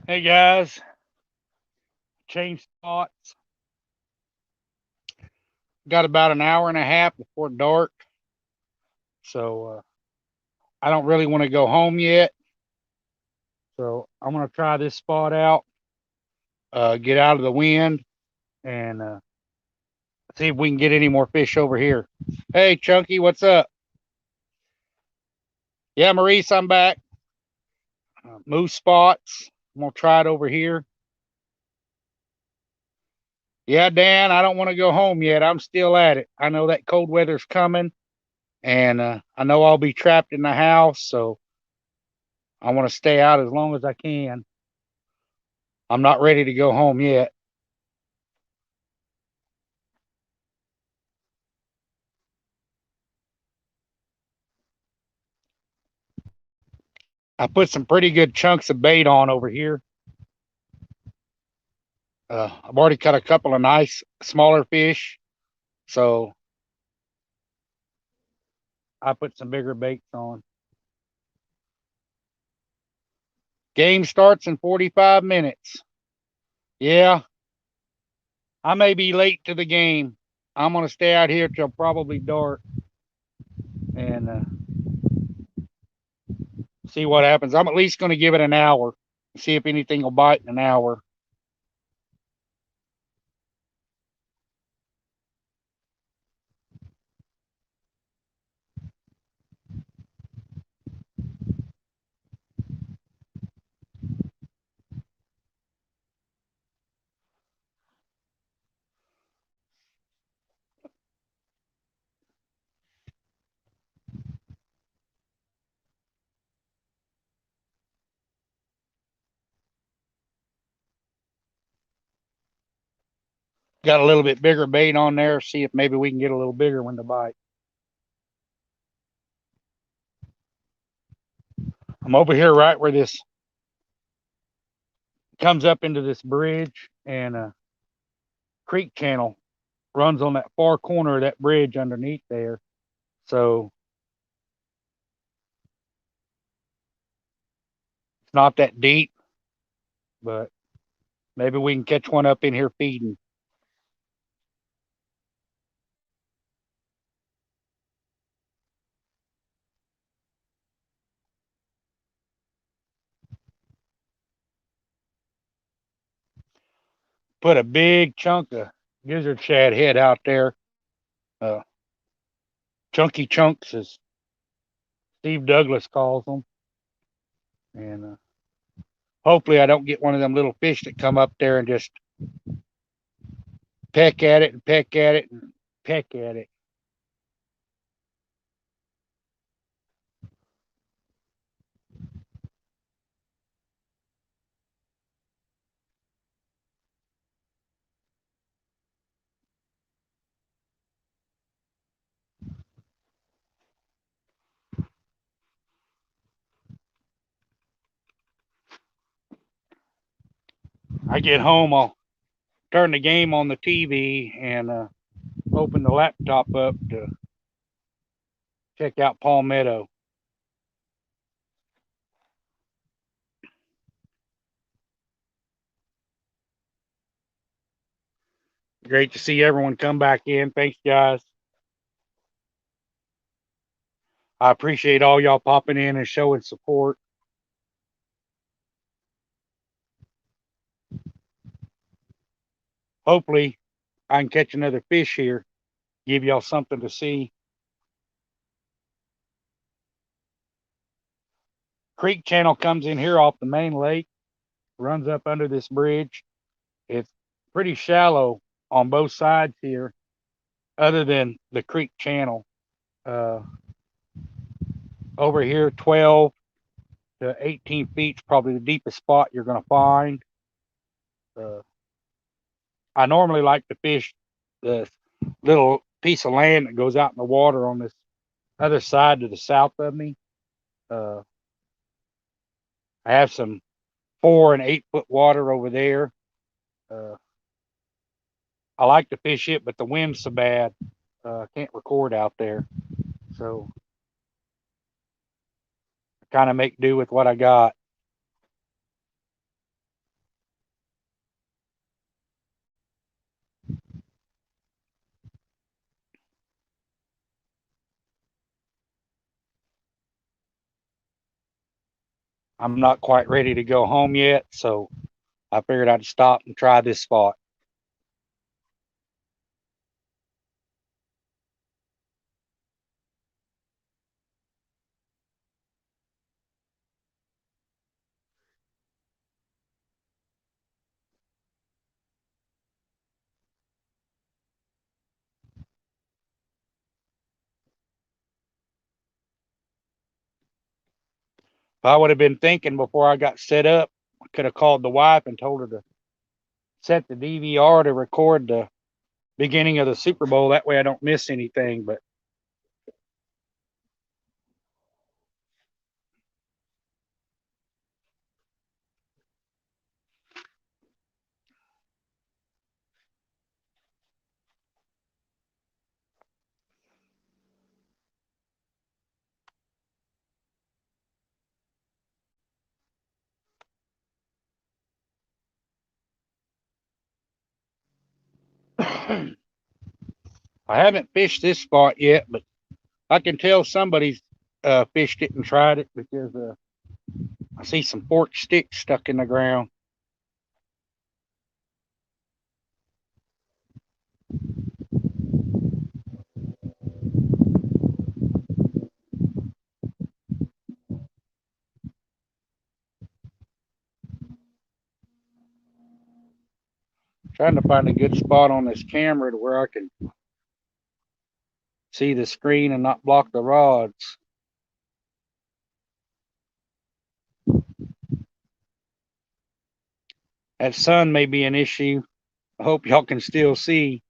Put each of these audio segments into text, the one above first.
Hey guys, change spots. Got about an hour and a half before dark, so I don't really want to go home yet. So I'm gonna try this spot out, get out of the wind, and see if we can get any more fish over here. Hey Chunky, what's up? Yeah, Maurice, I'm back. Moose spots. I'm gonna try it over here. Yeah, Dan, I don't want to go home yet. I'm still at it. I know that cold weather's coming, and I know I'll be trapped in the house, so I want to stay out as long as I can. I'm not ready to go home yet. I put some pretty good chunks of bait on over here. I've already caught a couple of nice smaller fish, so I put some bigger baits on. Game starts in 45 minutes. Yeah, I may be late to the game. I'm going to stay out here till probably dark and see what happens. I'm at least going to give it an hour, see if anything will bite in an hour. Got a little bit bigger bait on there. See if maybe we can get a little bigger one to bite. I'm over here right where this comes up into this bridge and creek channel runs on that far corner of that bridge underneath there. So it's not that deep, but maybe we can catch one up in here feeding. Put a big chunk of gizzard shad head out there. Uh, Chunky chunks, as Steve Douglas calls them. And hopefully I don't get one of them little fish that come up there and just peck at it and peck at it and peck at it. I get home, I'll turn the game on the TV and open the laptop up to check out Palmetto. Great to see everyone come back in. Thanks, guys. I appreciate all y'all popping in and showing support. Hopefully, I can catch another fish here, give y'all something to see. Creek channel comes in here off the main lake, runs up under this bridge. It's pretty shallow on both sides here, other than the creek channel. Uh, Over here, 12 to 18 feet is probably the deepest spot you're going to find. Uh, I normally like to fish the little piece of land that goes out in the water on this other side to the south of me. Uh, I have some 4 and 8 foot water over there. Uh, I like to fish it, but the wind's so bad, I can't record out there. So I kind of make do with what I got. I'm not quite ready to go home yet, so I figured I'd stop and try this spot. If I would have been thinking before I got set up, I could have called the wife and told her to set the DVR to record the beginning of the Super Bowl. That way I don't miss anything. But I haven't fished this spot yet, but I can tell somebody's fished it and tried it because I see some forked sticks stuck in the ground. Trying to find a good spot on this camera to where I can see the screen and not block the rods. That sun may be an issue. I hope y'all can still see.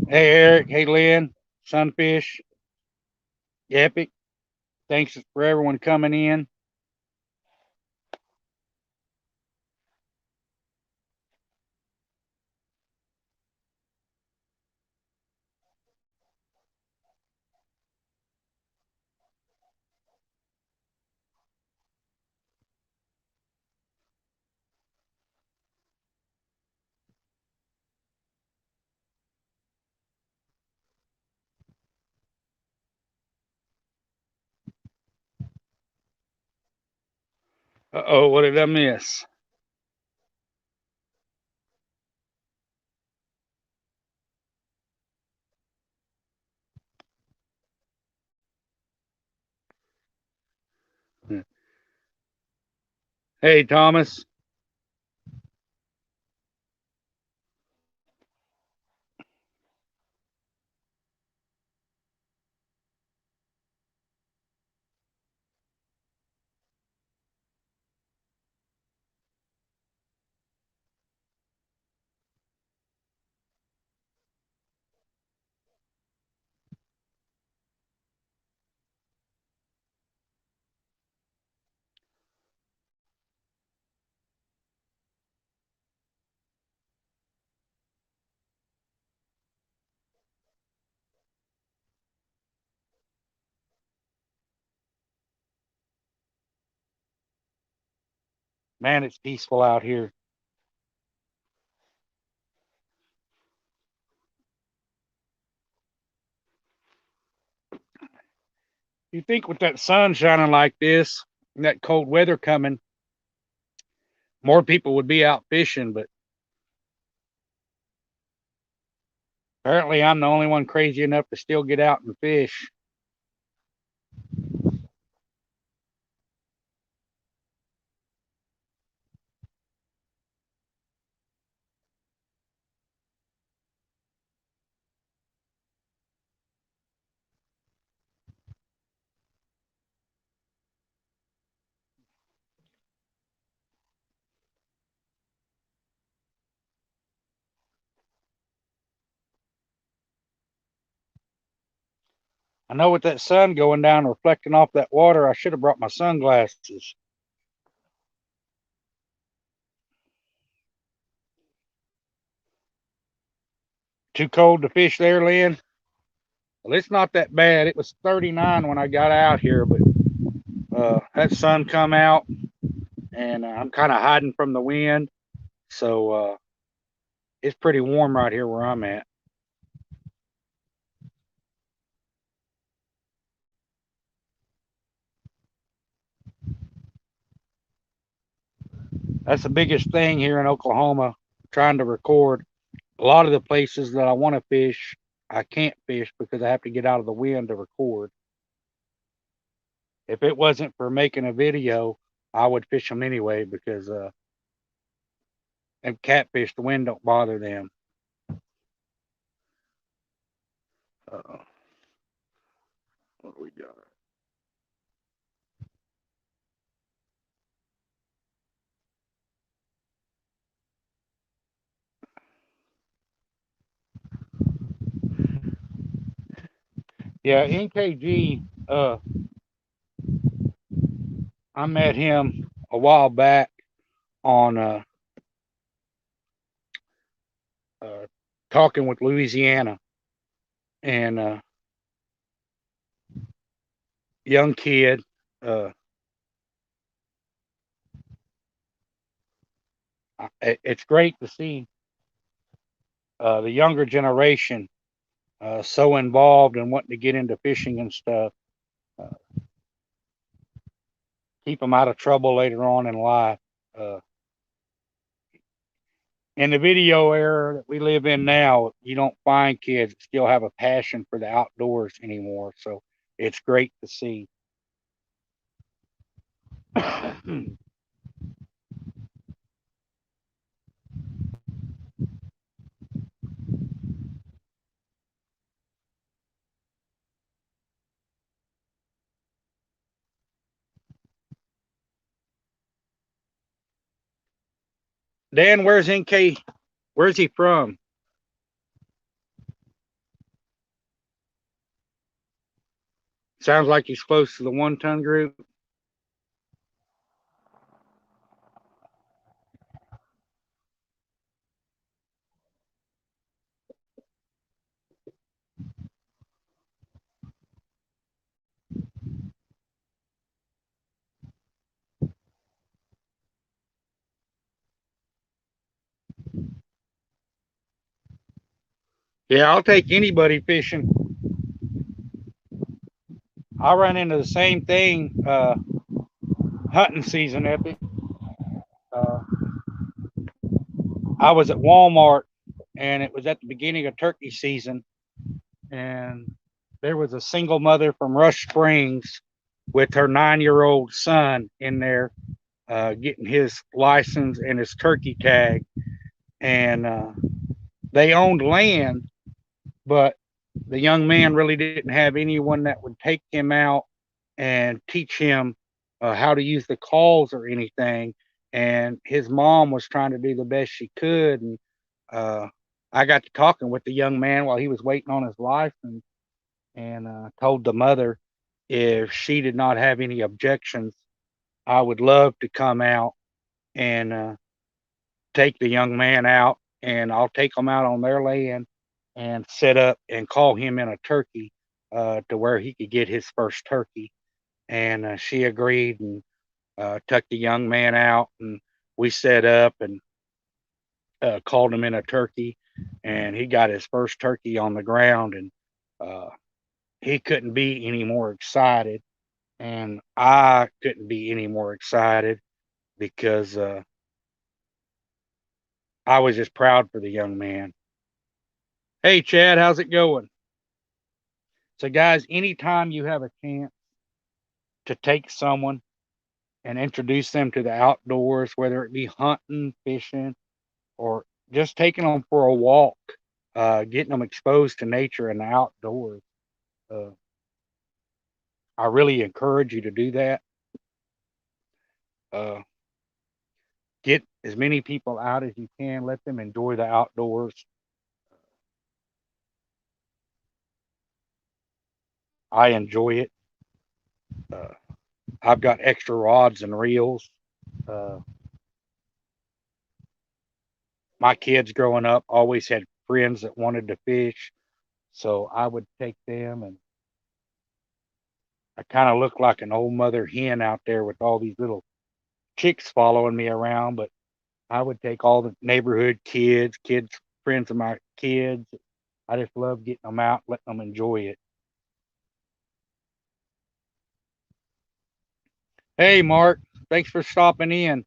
Hey, Eric. Hey, Lynn. Sunfish. Epic. Thanks for everyone coming in. Uh-oh, what did I miss? Hey, Thomas. Man, it's peaceful out here. You think with that sun shining like this and that cold weather coming, more people would be out fishing, but apparently I'm the only one crazy enough to still get out and fish. I know with that sun going down, reflecting off that water, I should have brought my sunglasses. Too cold to fish there, Lynn? Well, it's not that bad. It was 39 when I got out here, but that sun come out, and I'm kind of hiding from the wind, so it's pretty warm right here where I'm at. That's the biggest thing here in Oklahoma, trying to record. A lot of the places that I want to fish, I can't fish because I have to get out of the wind to record. If it wasn't for making a video, I would fish them anyway because them catfish, the wind don't bother them. Uh, what do we got? Yeah, NKG. I met him a while back on uh, talking with Louisiana, and young kid. Uh, it's great to see the younger generation so involved and wanting to get into fishing and stuff. Uh, Keep them out of trouble later on in life. Uh, in the video era that we live in now, you don't find kids that still have a passion for the outdoors anymore. So it's great to see. Dan, where's NK? Where's he from? Sounds like he's close to the 1 ton group. Yeah, I'll take anybody fishing. I run into the same thing hunting season, Epic. Uh, I was at Walmart and it was at the beginning of turkey season, and there was a single mother from Rush Springs with her 9-year-old son in there getting his license and his turkey tag. And they owned land, but the young man really didn't have anyone that would take him out and teach him how to use the calls or anything. And his mom was trying to do the best she could. And uh, I got to talking with the young man while he was waiting on his license, and told the mother if she did not have any objections, I would love to come out and take the young man out, and I'll take them out on their land and set up and call him in a turkey to where he could get his first turkey. And she agreed and took the young man out, and we set up and called him in a turkey, and he got his first turkey on the ground, and uh, he couldn't be any more excited, and I couldn't be any more excited because I was just proud for the young man. Hey, Chad, how's it going? So, guys, anytime you have a chance to take someone and introduce them to the outdoors, whether it be hunting, fishing, or just taking them for a walk, getting them exposed to nature and the outdoors, uh, I really encourage you to do that. Uh, get as many people out as you can. Let them enjoy the outdoors. I enjoy it. Uh, I've got extra rods and reels. Uh, my kids growing up always had friends that wanted to fish, so I would take them, and I kind of looked like an old mother hen out there with all these little chicks following me around. But I would take all the neighborhood kids, friends of my kids. I just love getting them out, letting them enjoy it. Hey, Mark, thanks for stopping in.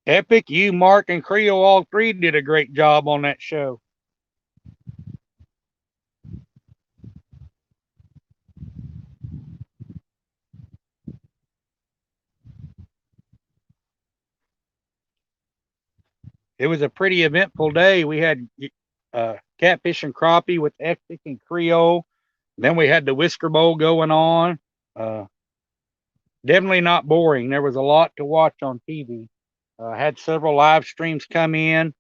Epic, you, Mark, and Creole, all three did a great job on that show. It was a pretty eventful day. We had catfish and crappie with Epic and Creole. Then we had the Whisker Bowl going on. Uh, Definitely not boring. There was a lot to watch on TV. Had several live streams come in.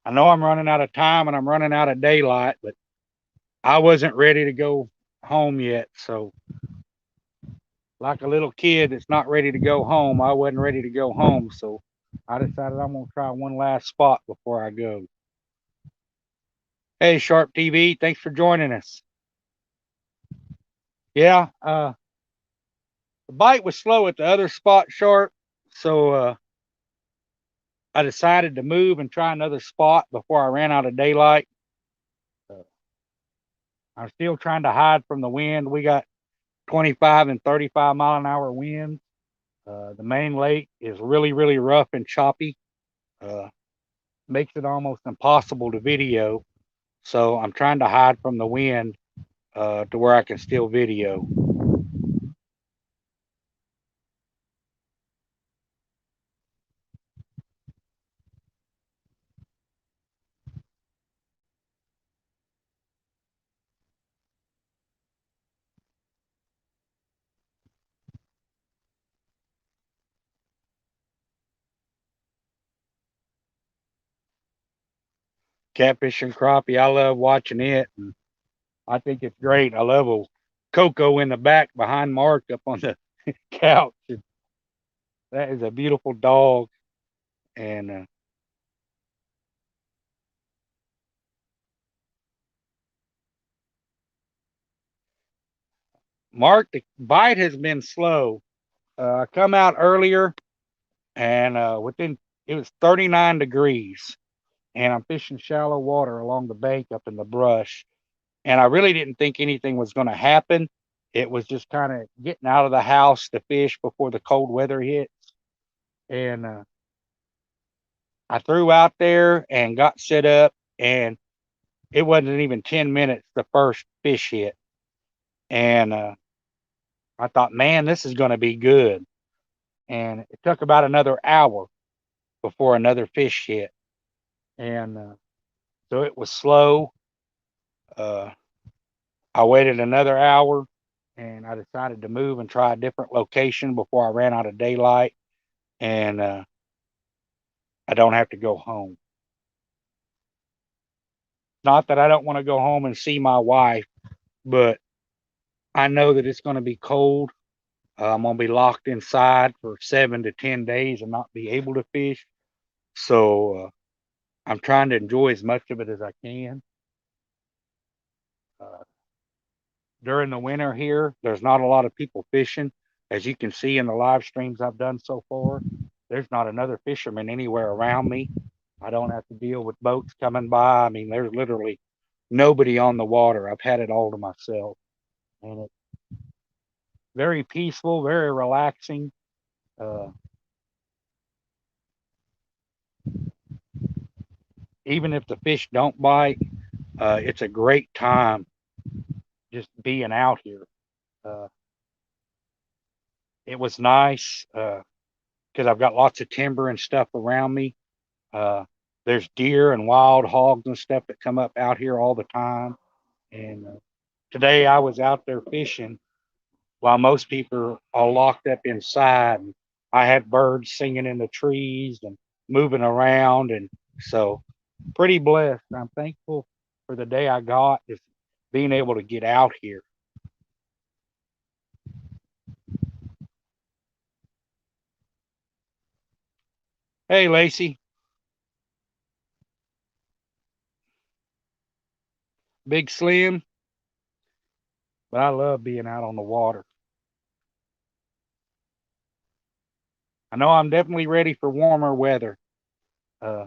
I know I'm running out of time and I'm running out of daylight, but I wasn't ready to go home yet. So, like a little kid that's not ready to go home, I wasn't ready to go home. So, I decided I'm going to try one last spot before I go. Hey, Sharp TV, thanks for joining us. Yeah, the bite was slow at the other spot, Sharp. So, I decided to move and try another spot before I ran out of daylight. Uh, I'm still trying to hide from the wind. We got 25 and 35-mile-an-hour winds. The main lake is really, really rough and choppy. Uh, Makes it almost impossible to video. So I'm trying to hide from the wind to where I can still video. Catfish and crappie, I love watching it. And I think it's great. I love a Coco in the back behind Mark up on the couch. That is a beautiful dog. And Mark, the bite has been slow. I come out earlier and within it was 39 degrees, and I'm fishing shallow water along the bank up in the brush. And I really didn't think anything was going to happen. It was just kind of getting out of the house to fish before the cold weather hits. And I threw out there and got set up, and it wasn't even 10 minutes the first fish hit. And I thought, man, this is going to be good. And it took about another hour before another fish hit. And so it was slow. Uh, I waited another hour and I decided to move and try a different location before I ran out of daylight. And I don't have to go home. Not that I don't want to go home and see my wife, but I know that it's going to be cold. I'm going to be locked inside for 7 to 10 days and not be able to fish. So I'm trying to enjoy as much of it as I can. Uh, During the winter here, there's not a lot of people fishing. As you can see in the live streams I've done so far, there's not another fisherman anywhere around me. I don't have to deal with boats coming by. I mean, there's literally nobody on the water. I've had it all to myself. And it's very peaceful, very relaxing. Uh, Even if the fish don't bite, it's a great time just being out here. Uh, it was nice because I've got lots of timber and stuff around me. Uh, there's deer and wild hogs and stuff that come up out here all the time. And today I was out there fishing while most people are locked up inside. And I had birds singing in the trees and moving around. And so pretty blessed. I'm thankful for the day I got, just being able to get out here. Hey, Lacey, big slim, but I love being out on the water. I know I'm definitely ready for warmer weather. Uh,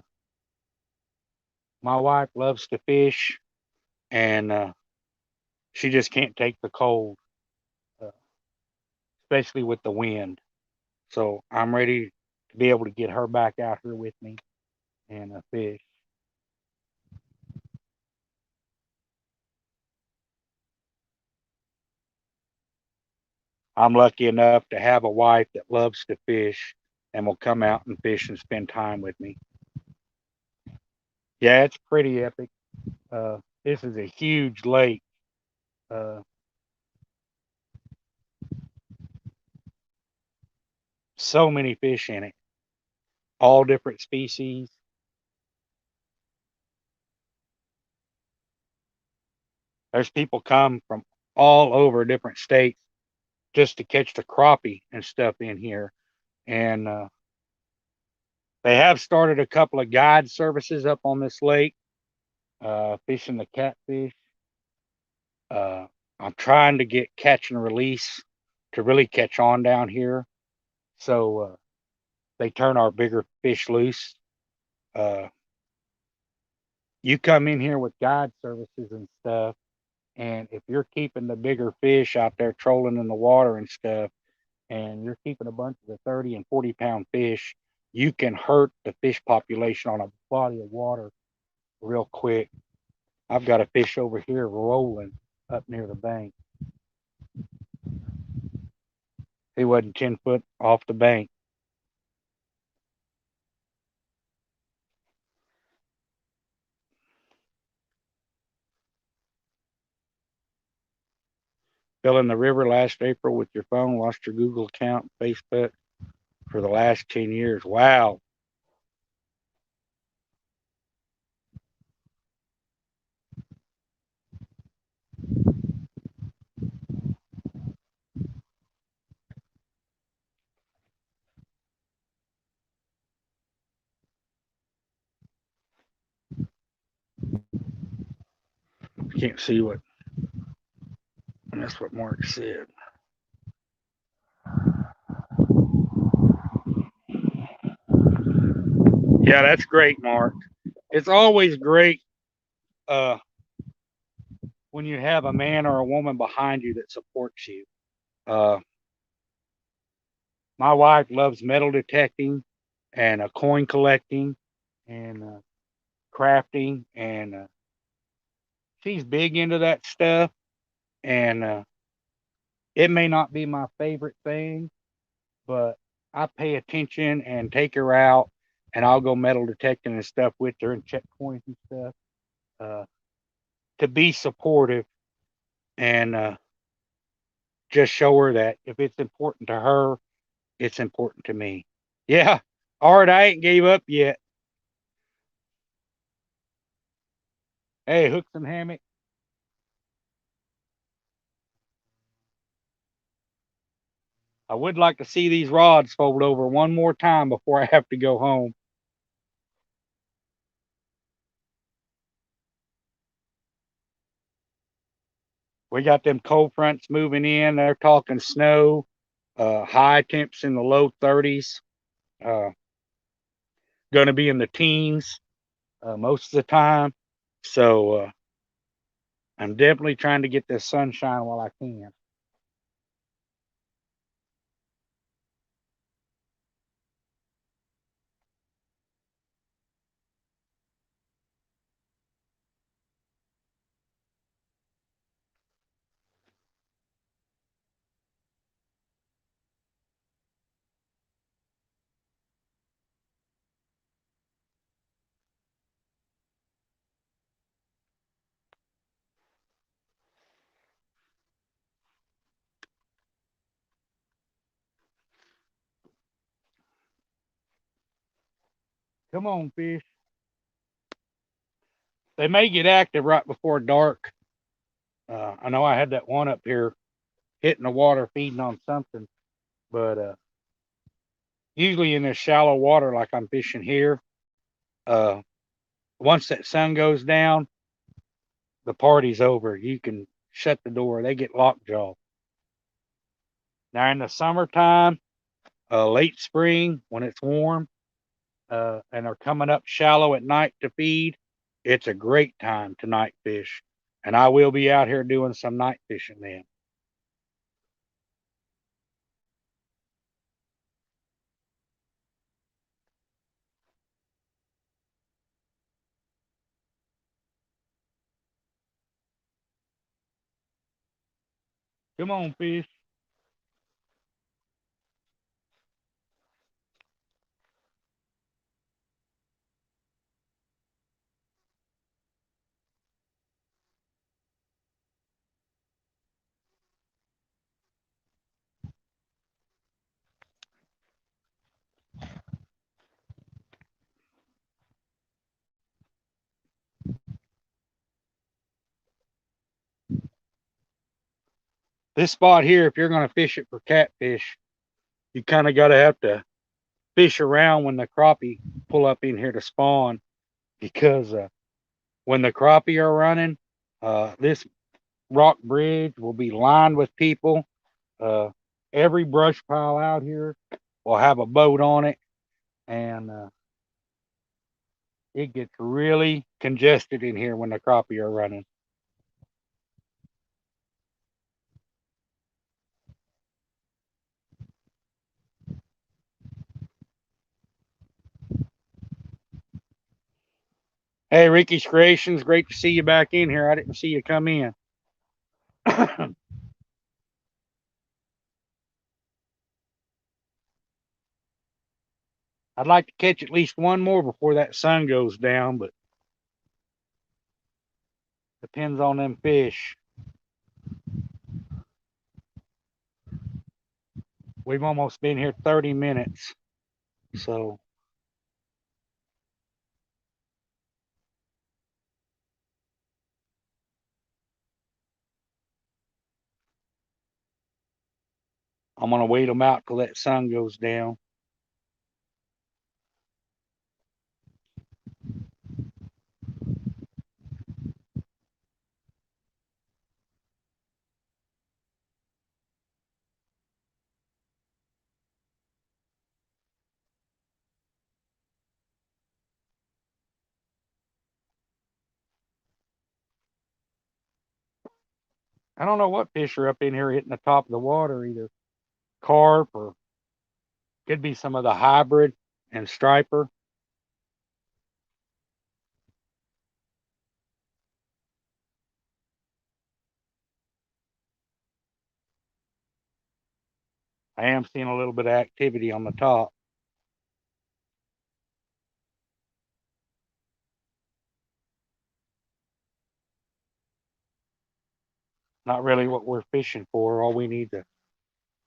my wife loves to fish, and she just can't take the cold, uh, especially with the wind. So I'm ready to be able to get her back out here with me and fish. I'm lucky enough to have a wife that loves to fish and will come out and fish and spend time with me. Yeah, it's pretty epic. This is a huge lake. Uh, so many fish in it, all different species. There's people come from all over different states just to catch the crappie and stuff in here. And they have started a couple of guide services up on this lake, fishing the catfish. Uh, I'm trying to get catch and release to really catch on down here. So they turn our bigger fish loose. Uh, you come in here with guide services and stuff, and if you're keeping the bigger fish out there trolling in the water and stuff, and you're keeping a bunch of the 30 and 40-pound fish, you can hurt the fish population on a body of water real quick. I've got a fish over here rolling up near the bank. He wasn't 10 foot off the bank. Fell in the river last April with your phone, lost your Google account, Facebook for the last 10 years. Wow. I can't see what, that's what Mark said. Yeah, that's great, Mark. It's always great uh, when you have a man or a woman behind you that supports you. Uh, my wife loves metal detecting and coin collecting and crafting, and she's big into that stuff. And it may not be my favorite thing, but I pay attention and take her out, and I'll go metal detecting and stuff with her and check coins and stuff uh, to be supportive and just show her that if it's important to her, it's important to me. Yeah, Art, I ain't gave up yet. Hey, hooks and hammock. I would like to see these rods fold over one more time before I have to go home. We got them cold fronts moving in. They're talking snow, high temps in the low 30s, uh, going to be in the teens most of the time. So I'm definitely trying to get this sunshine while I can. Come on, fish. They may get active right before dark. I know I had that one up here hitting the water, feeding on something, but usually in this shallow water, like I'm fishing here, uh, once that sun goes down, the party's over. You can shut the door. They get lockjaw. Now in the summertime, late spring when it's warm, and are coming up shallow at night to feed, it's a great time to night fish. And I will be out here doing some night fishing then. Come on, fish. This spot here, if you're going to fish it for catfish, you kind of got to have to fish around when the crappie pull up in here to spawn because when the crappie are running, this rock bridge will be lined with people. Uh, every brush pile out here will have a boat on it, and it gets really congested in here when the crappie are running. Hey, Ricky's Creations, great to see you back in here. I didn't see you come in. I'd like to catch at least one more before that sun goes down, but depends on them fish. We've almost been here 30 minutes, so I'm going to wait them out till that sun goes down. I don't know what fish are up in here hitting the top of the water, either carp or could be some of the hybrid and striper. I am seeing a little bit of activity on the top. Not really what we're fishing for. All we need is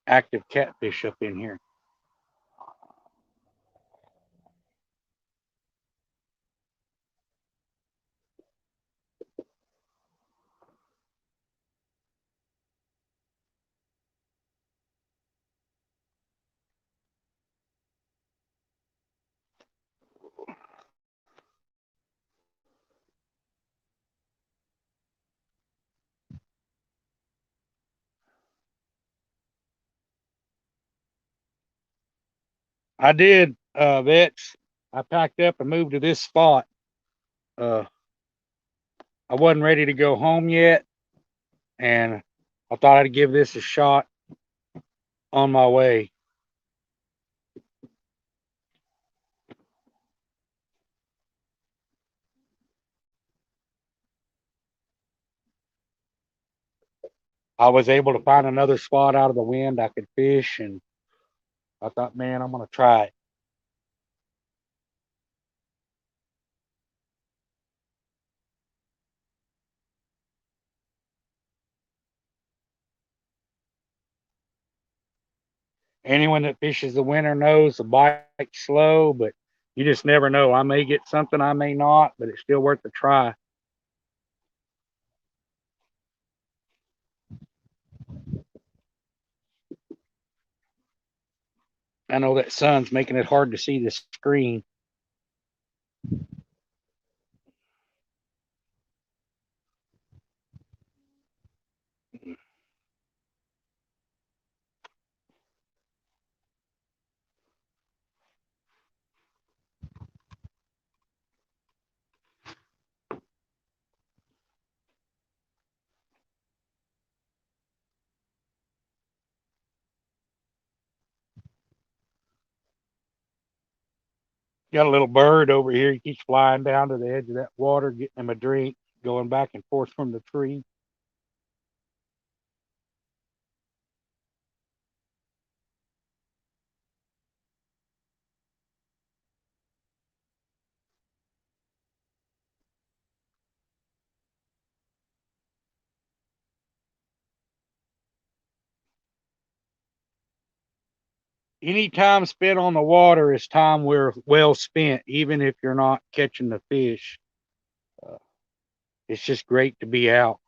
active catfish up in here. I did, vets. I packed up and moved to this spot. Uh, I wasn't ready to go home yet, and I thought I'd give this a shot on my way. I was able to find another spot out of the wind I could fish, and I thought, man, I'm going to try it. Anyone that fishes the winter knows the bite's slow, but you just never know. I may get something, I may not, but it's still worth a try. I know that sun's making it hard to see the screen. Got a little bird over here. He keeps flying down to the edge of that water, getting him a drink, going back and forth from the tree. Any time spent on the water is time well spent, even if you're not catching the fish. Uh, it's just great to be out.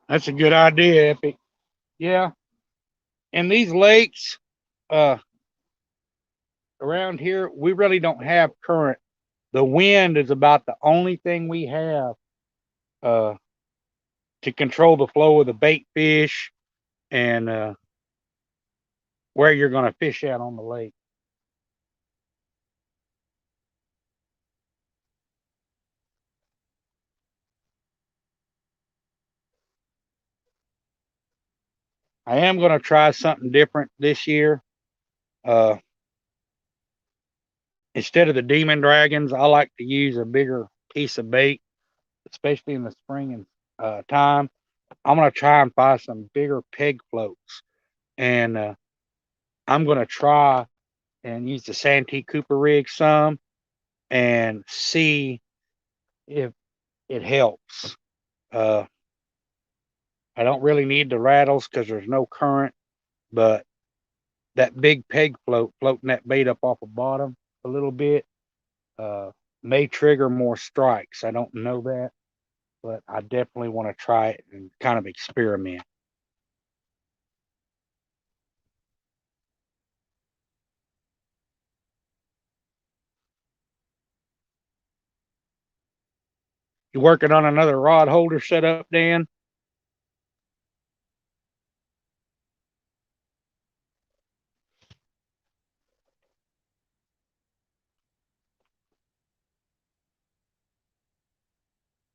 That's a good idea, Epic. Yeah. And these lakes uh, around here, we really don't have current. The wind is about the only thing we have uh, to control the flow of the bait fish and where you're going to fish out on the lake. I am going to try something different this year. Uh, Instead of the demon dragons, I like to use a bigger piece of bait, especially in the spring and time. I'm going to try and find some bigger peg floats, and I'm going to try and use the Santee Cooper rig some and see if it helps. Uh, I don't really need the rattles because there's no current, but that big peg float floating that bait up off the bottom a little bit uh, may trigger more strikes. I don't know that, but I definitely want to try it and kind of experiment. You working on another rod holder setup, Dan?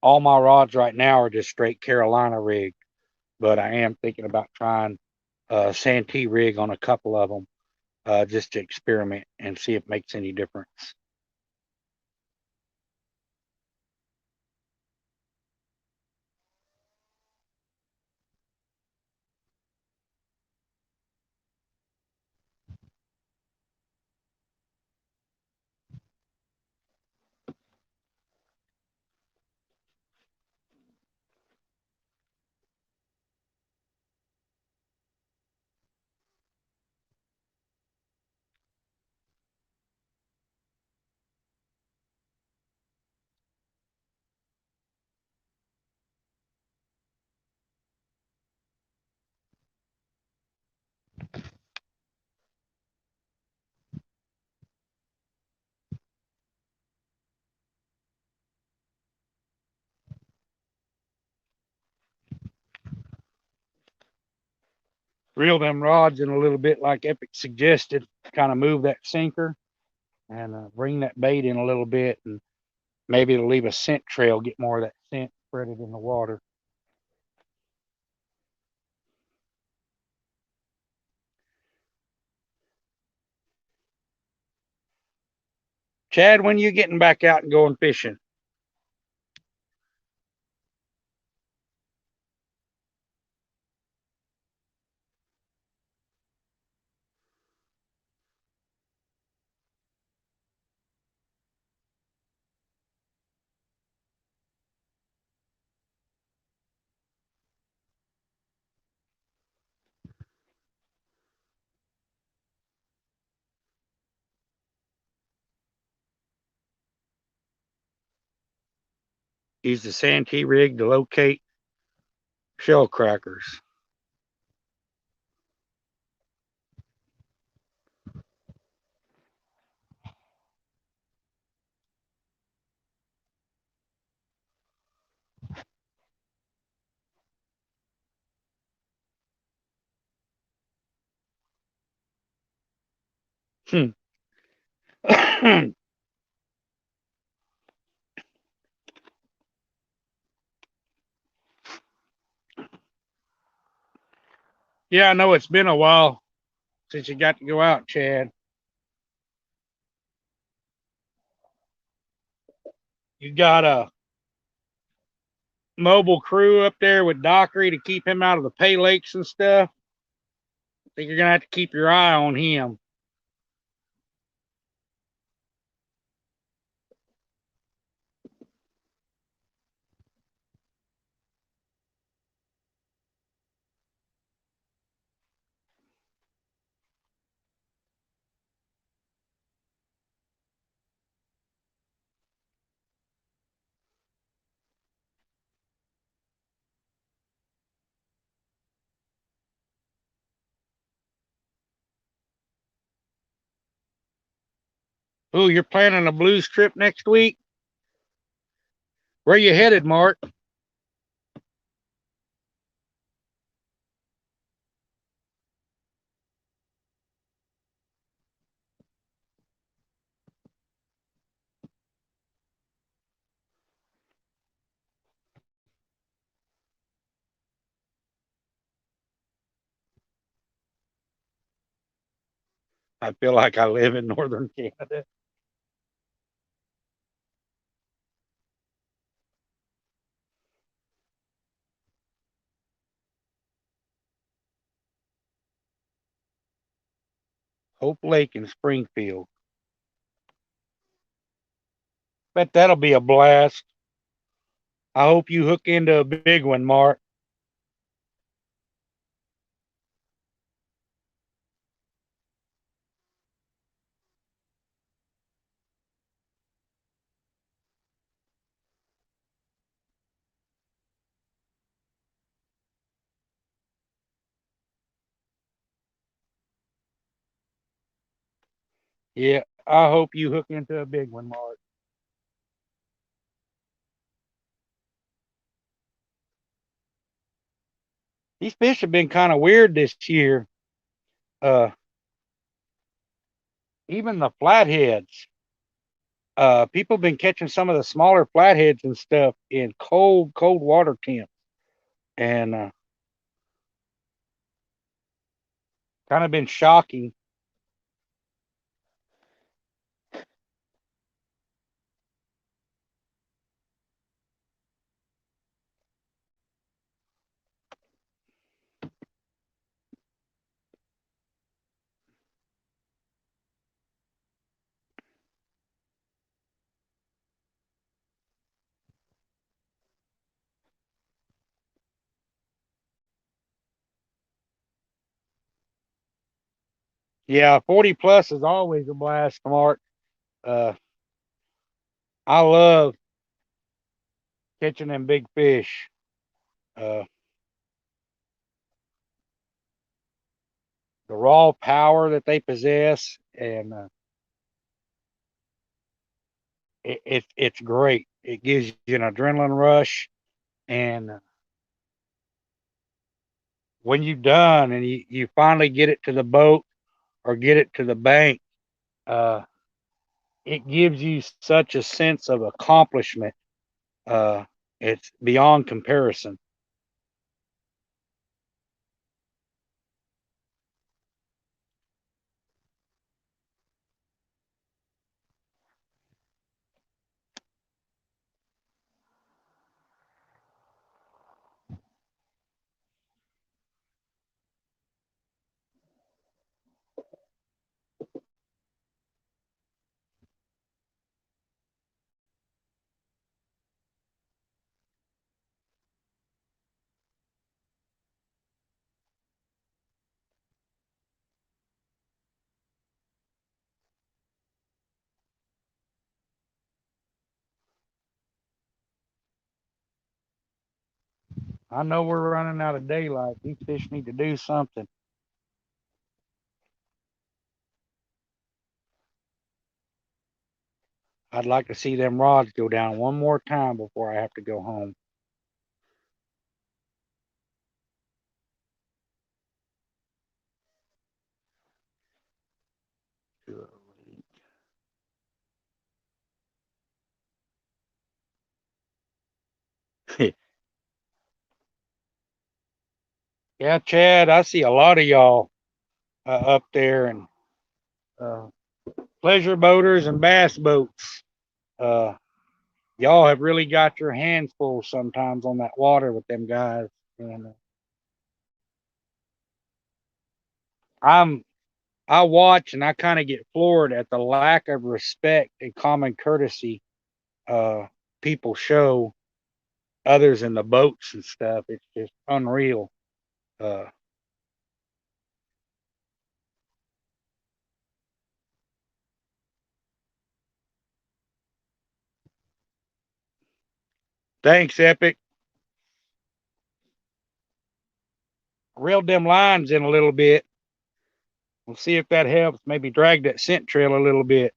All my rods right now are just straight Carolina rig, but I am thinking about trying a Santee rig on a couple of them just to experiment and see if it makes any difference. Reel them rods in a little bit like Epic suggested, kind of move that sinker and bring that bait in a little bit, and maybe it'll leave a scent trail, get more of that scent spread it in the water. Chad, when you getting back out and going fishing? Use the Santee rig to locate shell crackers. Yeah, I know it's been a while since you got to go out, Chad. You got a mobile crew up there with Dockery to keep him out of the pay lakes and stuff. I think you're gonna have to keep your eye on him. Oh, you're planning a blues trip next week? Where you headed, Mark? I feel like I live in northern Canada. Hope Lake in Springfield. Bet that'll be a blast. I hope you hook into a big one, Mark. Yeah, I hope you hook into a big one, Mark. These fish have been kind of weird this year. Uh, Even the flatheads. People have been catching some of the smaller flatheads and stuff in cold, cold water temps, and kind of been shocking. Yeah, 40 plus is always a blast, Mark. Uh, I love catching them big fish. Uh, the raw power that they possess, and it's great. It gives you an adrenaline rush, and when you're done and you finally get it to the boat or get it to the bank, uh, it gives you such a sense of accomplishment. Uh, it's beyond comparison. I know we're running out of daylight. These fish need to do something. I'd like to see them rods go down one more time before I have to go home. Yeah, Chad, I see a lot of y'all up there, and uh, pleasure boaters and bass boats. Uh, y'all have really got your hands full sometimes on that water with them guys. And I'm I watch and I kind of get floored at the lack of respect and common courtesy uh, people show others in the boats and stuff. It's just unreal. Uh, Thanks, Epic. Reeled them lines in a little bit. We'll see if that helps. Maybe drag that scent trail a little bit.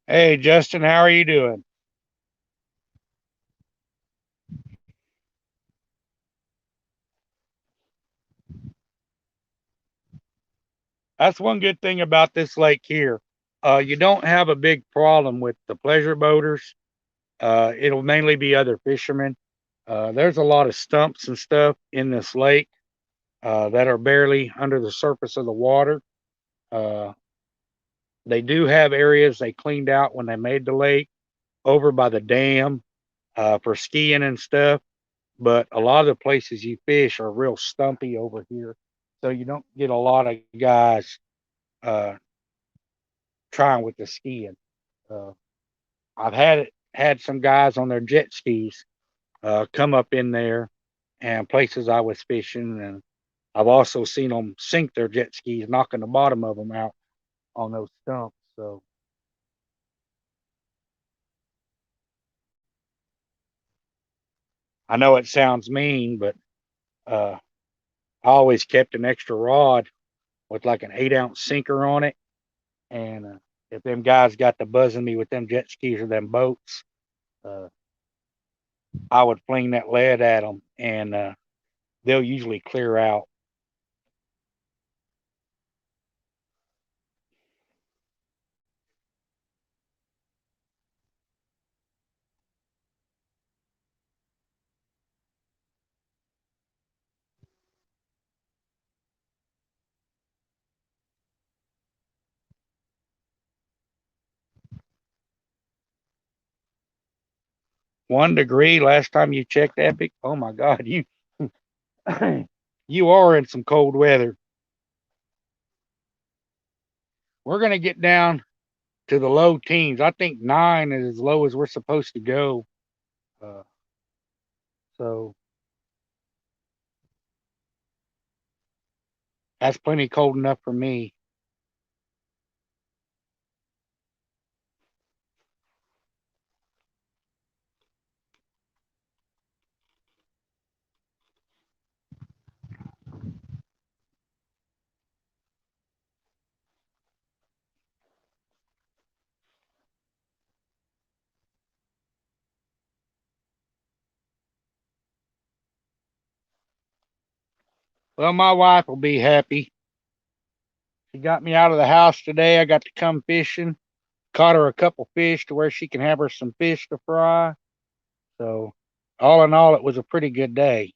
Hey, Justin, how are you doing? That's one good thing about this lake here. You don't have a big problem with the pleasure boaters. It'll mainly be other fishermen. There's a lot of stumps and stuff in this lake that are barely under the surface of the water. Uh, they do have areas they cleaned out when they made the lake over by the dam for skiing and stuff. But a lot of the places you fish are real stumpy over here. So you don't get a lot of guys uh, trying with the skiing. Uh, I've had some guys on their jet skis come up in there and places I was fishing, and I've also seen them sink their jet skis, knocking the bottom of them out on those stumps. So I know it sounds mean, but uh, I always kept an extra rod with like an 8-ounce sinker on it, and if them guys got to buzzing me with them jet skis or them boats, uh, I would fling that lead at them, and they'll usually clear out. One degree last time you checked, Epic. Oh my God, you you are in some cold weather. We're gonna get down to the low teens. I think 9 is as low as we're supposed to go. Uh, so that's plenty cold enough for me. Well, my wife will be happy. She got me out of the house today. I got to come fishing. caught her a couple fish to where she can have her some fish to fry. So, all in all, it was a pretty good day.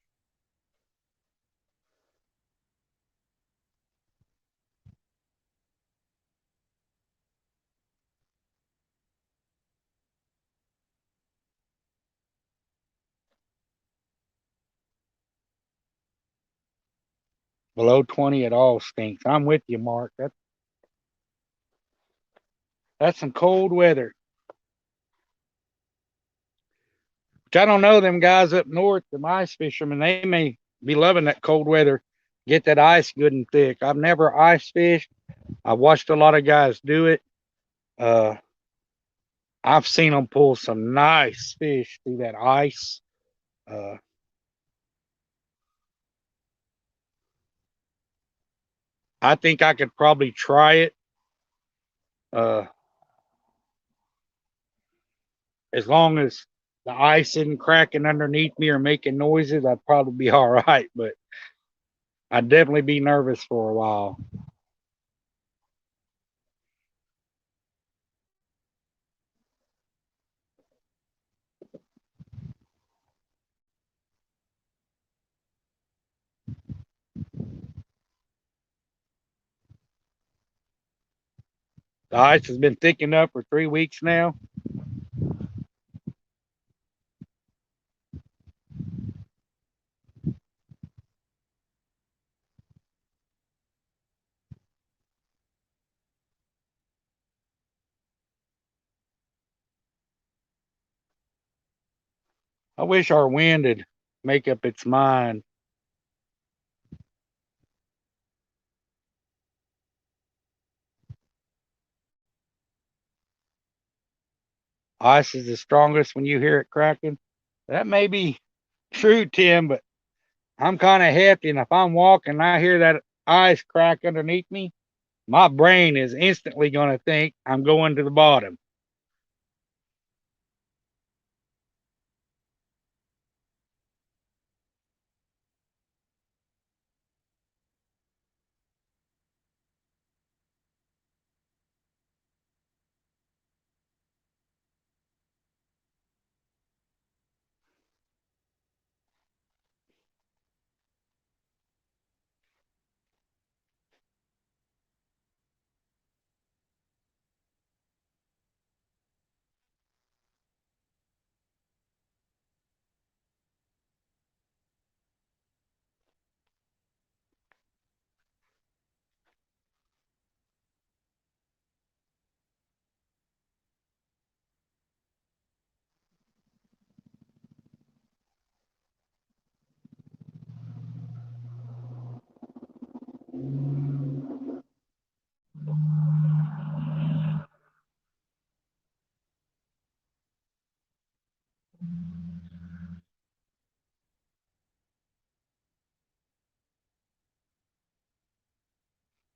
Below 20 at all stinks. I'm with you, Mark. That's some cold weather. Which I don't know them guys up north, them ice fishermen. They may be loving that cold weather. Get that ice good and thick. I've never ice fished. I've watched a lot of guys do it. Uh, I've seen them pull some nice fish through that ice. Uh, I think I could probably try it. Uh, as long as the ice isn't cracking underneath me or making noises, I'd probably be all right. But I'd definitely be nervous for a while. The ice has been thickening up for 3 weeks now. I wish our wind would make up its mind. Ice is the strongest when you hear it cracking. That may be true, Tim, but I'm kind of hefty, and if I'm walking and I hear that ice crack underneath me, my brain is instantly going to think I'm going to the bottom.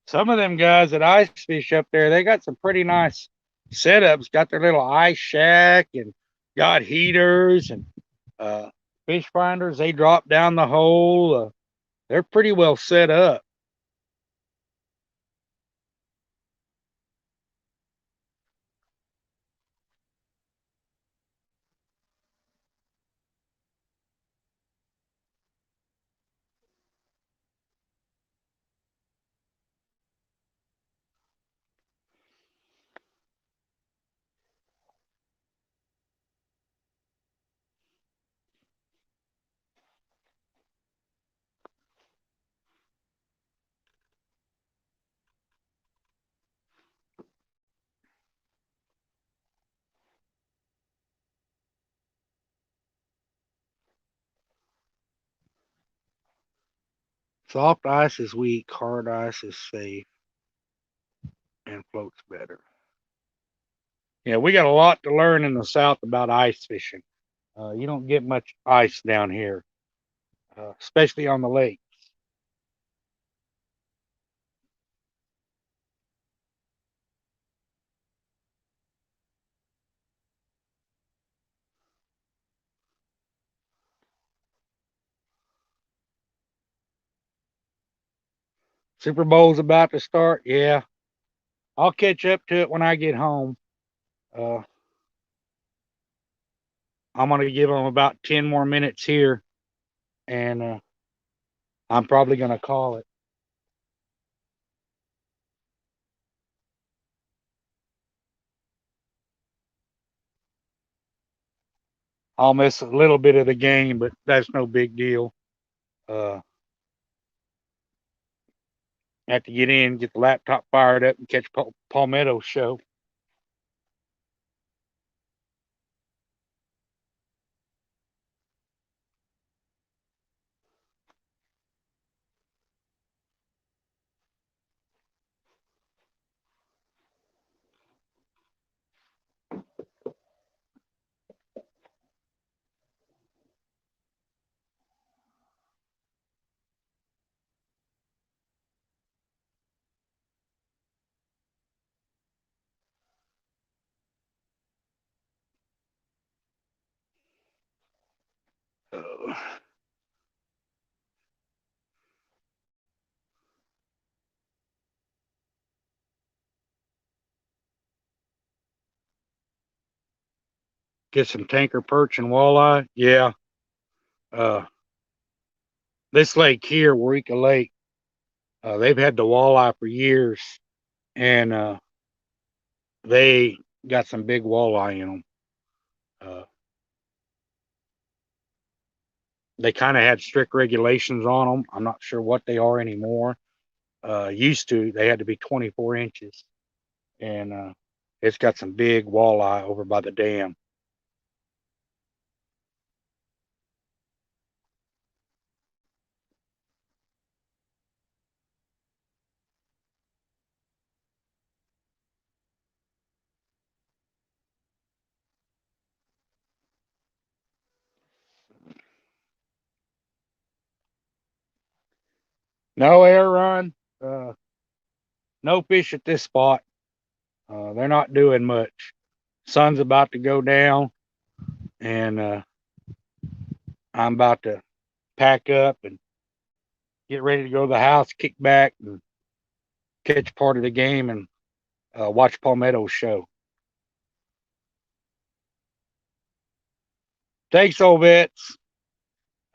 Some of them guys that ice fish up there, they got some pretty nice setups. Got their little ice shack and got heaters and uh, fish finders. They drop down the hole. They're pretty well set up. Soft ice is weak, hard ice is safe and floats better. Yeah, we got a lot to learn in the South about ice fishing. You don't get much ice down here, especially on the lake. Super Bowl's about to start. Yeah, I'll catch up to it when I get home. Uh, I'm gonna give them about 10 more minutes here, and I'm probably gonna call it. I'll miss a little bit of the game, but that's no big deal. Uh, have to get in, get the laptop fired up, and catch Palmetto's show. Uh, get some tanker perch and walleye. Yeah. Uh, this lake here, Eureka Lake, they've had the walleye for years, and they got some big walleye in them. Uh, they kind of had strict regulations on them. I'm not sure what they are anymore. Used to, they had to be 24 inches, and it's got some big walleye over by the dam. No air run, uh, no fish at this spot. They're not doing much. Sun's about to go down, and I'm about to pack up and get ready to go to the house, kick back, and catch part of the game and watch Palmetto's show. Thanks, old vets.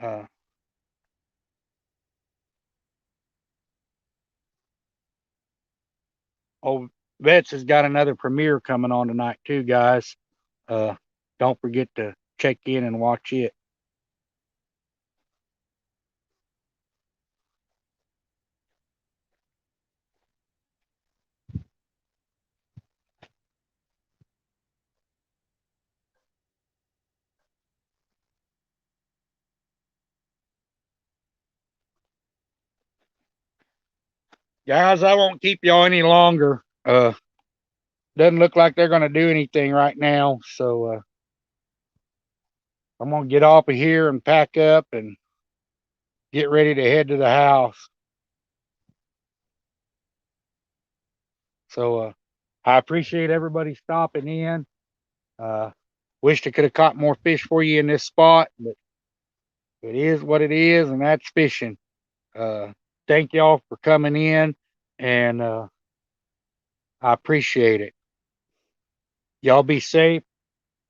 Uh, old vets has got another premiere coming on tonight too, guys. Uh, don't forget to check in and watch it. Guys, I won't keep y'all any longer. Doesn't look like they're going to do anything right now. So I'm going to get off of here and pack up and get ready to head to the house. So I appreciate everybody stopping in. Uh, wished I could have caught more fish for you in this spot, but it is what it is, and that's fishing. Uh, thank y'all for coming in, and I appreciate it. Y'all be safe,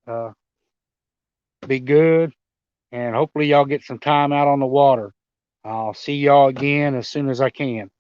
uh, be good, and hopefully y'all get some time out on the water. I'll see y'all again as soon as I can.